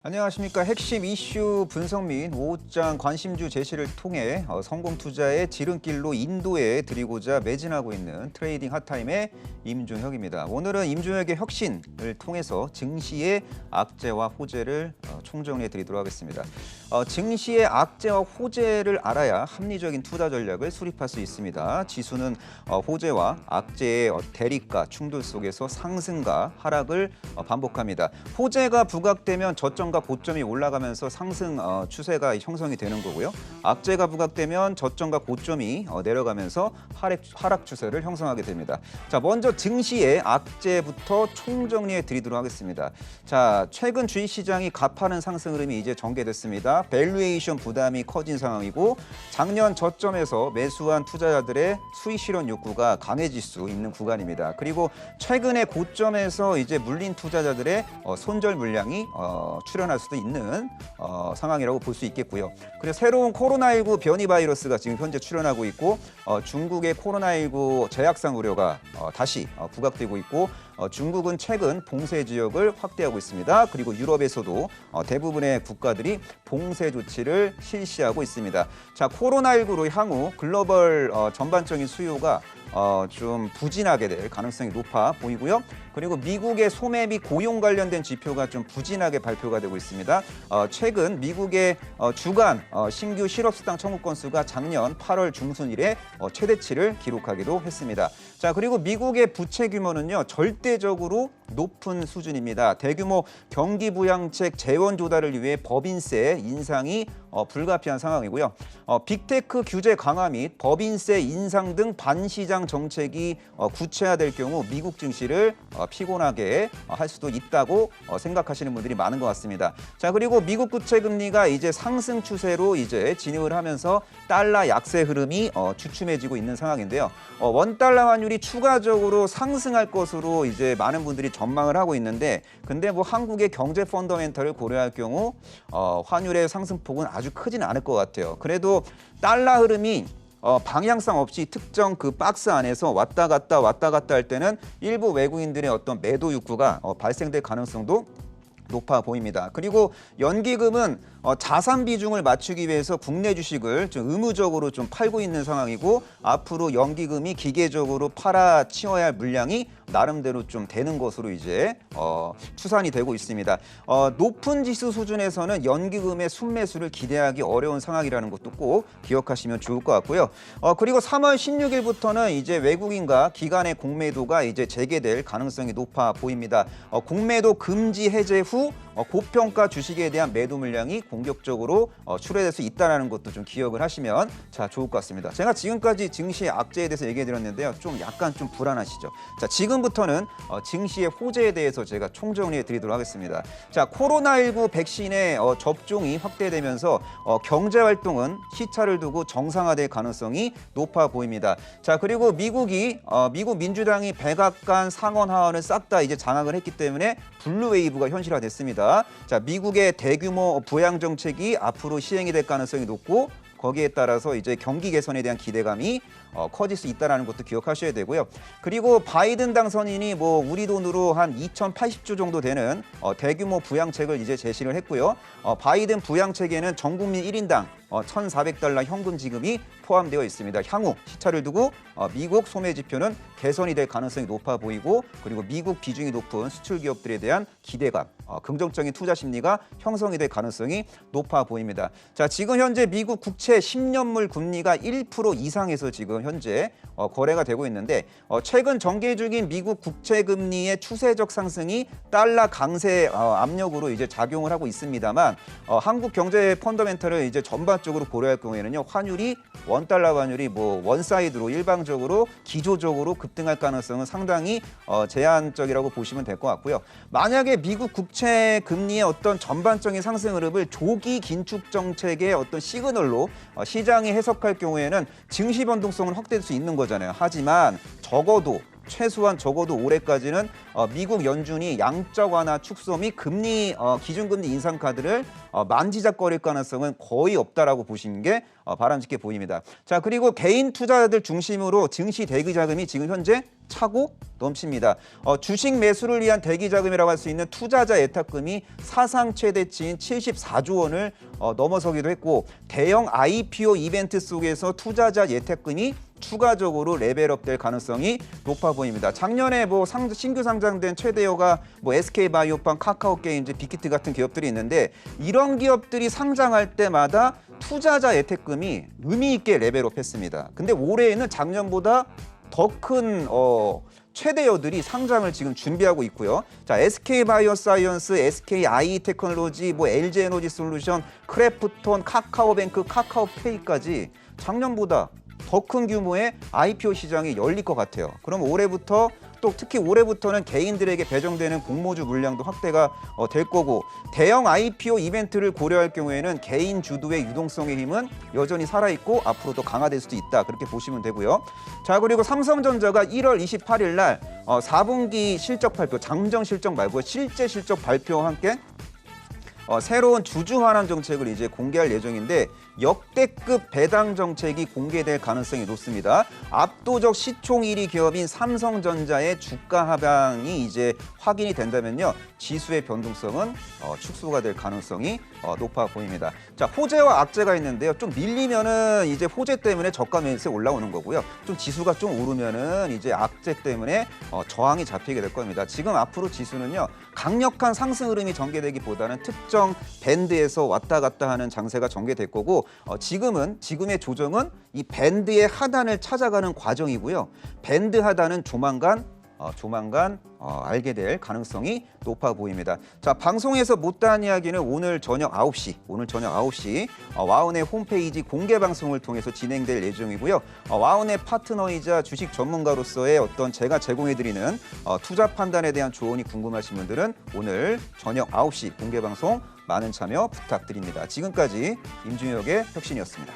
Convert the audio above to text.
안녕하십니까. 핵심 이슈 분석 및 오후장 관심주 제시를 통해 성공 투자의 지름길로 인도에 드리고자 매진하고 있는 트레이딩 핫타임의 임준혁입니다. 오늘은 임준혁의 혁신을 통해서 증시의 악재와 호재를 총정리해 드리도록 하겠습니다. 증시의 악재와 호재를 알아야 합리적인 투자 전략을 수립할 수 있습니다. 지수는 호재와 악재의 대립과 충돌 속에서 상승과 하락을 반복합니다. 호재가 부각되면 저점과 고점이 올라가면서 상승 추세가 형성이 되는 거고요. 악재가 부각되면 저점과 고점이 내려가면서 하락 추세를 형성하게 됩니다. 자, 먼저 증시의 악재부터 총정리해 드리도록 하겠습니다. 자, 최근 주식시장이 가파른 상승 흐름이 이제 전개됐습니다. 밸류에이션 부담이 커진 상황이고 작년 저점에서 매수한 투자자들의 수익 실현 욕구가 강해질 수 있는 구간입니다. 그리고 최근의 고점에서 이제 물린 투자자들의 손절 물량이 출현할 수도 있는 상황이라고 볼 수 있겠고요. 그리고 새로운 코로나19 변이 바이러스가 지금 현재 출현하고 있고 중국의 코로나19 재확산 우려가 다시 부각되고 있고 중국은 최근 봉쇄 지역을 확대하고 있습니다. 그리고 유럽에서도 대부분의 국가들이 봉쇄 조치를 실시하고 있습니다. 자, 코로나19로 향후 글로벌 전반적인 수요가 좀 부진하게 될 가능성이 높아 보이고요. 그리고 미국의 소매 및 고용 관련된 지표가 좀 부진하게 발표가 되고 있습니다. 최근 미국의 주간 신규 실업수당 청구 건수가 작년 8월 중순 이래 최대치를 기록하기도 했습니다. 자, 그리고 미국의 부채 규모는요, 절대적으로 높은 수준입니다. 대규모 경기 부양책 재원 조달을 위해 법인세 인상이 불가피한 상황이고요. 빅테크 규제 강화 및 법인세 인상 등 반시장 정책이 구체화될 경우 미국 증시를 피곤하게 할 수도 있다고 생각하시는 분들이 많은 것 같습니다. 자, 그리고 미국 국채 금리가 이제 상승 추세로 이제 진입을 하면서 달러 약세 흐름이 주춤해지고 있는 상황인데요. 원달러 환율이 추가적으로 상승할 것으로 이제 많은 분들이 전망을 하고 있는데, 근데 뭐 한국의 경제 펀더멘털을 고려할 경우 환율의 상승폭은 아주 크지는 않을 것 같아요. 그래도 달러 흐름이 방향성 없이 특정 그 박스 안에서 왔다 갔다 할 때는 일부 외국인들의 어떤 매도 욕구가 발생될 가능성도 높아 보입니다. 그리고 연기금은 자산 비중을 맞추기 위해서 국내 주식을 좀 의무적으로 좀 팔고 있는 상황이고, 앞으로 연기금이 기계적으로 팔아치워야 할 물량이 나름대로 좀 되는 것으로 이제 추산이 되고 있습니다. 높은 지수 수준에서는 연기금의 순매수를 기대하기 어려운 상황이라는 것도 꼭 기억하시면 좋을 것 같고요. 그리고 3월 16일부터는 이제 외국인과 기관의 공매도가 이제 재개될 가능성이 높아 보입니다. 공매도 금지 해제 후 고평가 주식에 대한 매도 물량이 공격적으로 출회될 수 있다는 것도 좀 기억을 하시면 좋을 것 같습니다. 제가 지금까지 증시의 악재에 대해서 얘기해 드렸는데요. 좀 약간 좀 불안하시죠? 자, 지금부터는 증시의 호재에 대해서 제가 총정리해 드리도록 하겠습니다. 자, 코로나19 백신의 접종이 확대되면서 경제 활동은 시차를 두고 정상화될 가능성이 높아 보입니다. 자, 그리고 미국 민주당이 백악관 상원 하원을 싹 다 이제 장악을 했기 때문에 블루 웨이브가 현실화됐습니다. 자, 미국의 대규모 부양 정책이 앞으로 시행이 될 가능성이 높고, 거기에 따라서 이제 경기 개선에 대한 기대감이 커질 수 있다는 것도 기억하셔야 되고요. 그리고 바이든 당선인이 뭐 우리 돈으로 한 2,080조 정도 되는 대규모 부양책을 이제 제시를 했고요. 바이든 부양책에는 전 국민 1인당 1,400달러 현금 지급이 포함되어 있습니다. 향후 시차를 두고 미국 소매 지표는 개선이 될 가능성이 높아 보이고, 그리고 미국 비중이 높은 수출 기업들에 대한 기대감, 긍정적인 투자 심리가 형성이 될 가능성이 높아 보입니다. 자, 지금 현재 미국 국채 10년물 금리가 1% 이상에서 지금 현재 거래가 되고 있는데, 최근 전개 중인 미국 국채 금리의 추세적 상승이 달러 강세 압력으로 이제 작용을 하고 있습니다만, 한국 경제 펀더멘털을 이제 전반적으로 고려할 경우에는요, 원달러 환율이 뭐 원사이드로 일방적으로 기조적으로 급등할 가능성은 상당히 제한적이라고 보시면 될 것 같고요. 만약에 미국 국채 금리의 어떤 전반적인 상승 흐름을 조기 긴축 정책의 어떤 시그널로 시장이 해석할 경우에는 증시 변동성은 확대될 수 있는 거잖아요. 하지만 적어도 최소한 적어도 올해까지는 미국 연준이 양적 완화 축소 및 금리 기준금리 인상 카드를 만지작거릴 가능성은 거의 없다라고 보시는 게 바람직해 보입니다. 자, 그리고 개인 투자자들 중심으로 증시 대기 자금이 지금 현재 차고 넘칩니다. 주식 매수를 위한 대기 자금이라고 할 수 있는 투자자 예탁금이 사상 최대치인 74조 원을 넘어서기도 했고, 대형 IPO 이벤트 속에서 투자자 예탁금이 추가적으로 레벨업될 가능성이 높아 보입니다. 작년에 신규 상장된 최대여가 SK바이오팜, 카카오게임즈, 빅히트 같은 기업들이 있는데, 이런 기업들이 상장할 때마다 투자자 예탁금이 의미 있게 레벨업했습니다. 근데 올해에는 작년보다 더 큰 최대여들이 상장을 지금 준비하고 있고요. 자, SK바이오사이언스, SKI테크놀로지, LG에너지 솔루션, 크래프톤, 카카오뱅크, 카카오페이까지 작년보다 더 큰 규모의 IPO 시장이 열릴 것 같아요. 그럼 올해부터 또 특히 올해부터는 개인들에게 배정되는 공모주 물량도 확대가 될 거고, 대형 IPO 이벤트를 고려할 경우에는 개인 주도의 유동성의 힘은 여전히 살아있고 앞으로 더 강화될 수도 있다, 그렇게 보시면 되고요. 자, 그리고 삼성전자가 1월 28일 날 4분기 실적 발표, 잠정 실적 말고 실제 실적 발표와 함께 새로운 주주 환원 정책을 이제 공개할 예정인데, 역대급 배당 정책이 공개될 가능성이 높습니다. 압도적 시총 1위 기업인 삼성전자의 주가 하방이 이제 확인이 된다면요, 지수의 변동성은 축소가 될 가능성이 높아 보입니다. 자, 호재와 악재가 있는데요. 좀 밀리면은 이제 호재 때문에 저가 매수에 올라오는 거고요. 좀 지수가 좀 오르면은 이제 악재 때문에 저항이 잡히게 될 겁니다. 지금 앞으로 지수는요, 강력한 상승 흐름이 전개되기보다는 특정 밴드에서 왔다 갔다 하는 장세가 전개될 거고, 지금의 조정은 이 밴드의 하단을 찾아가는 과정이고요. 밴드 하단은 조만간 알게 될 가능성이 높아 보입니다. 자, 방송에서 못다한 이야기는 오늘 저녁 9시 와운의 홈페이지 공개 방송을 통해서 진행될 예정이고요. 와운의 파트너이자 주식 전문가로서의 제가 제공해드리는 투자 판단에 대한 조언이 궁금하신 분들은 오늘 저녁 9시 공개 방송 많은 참여 부탁드립니다. 지금까지 임준혁의 혁신이었습니다.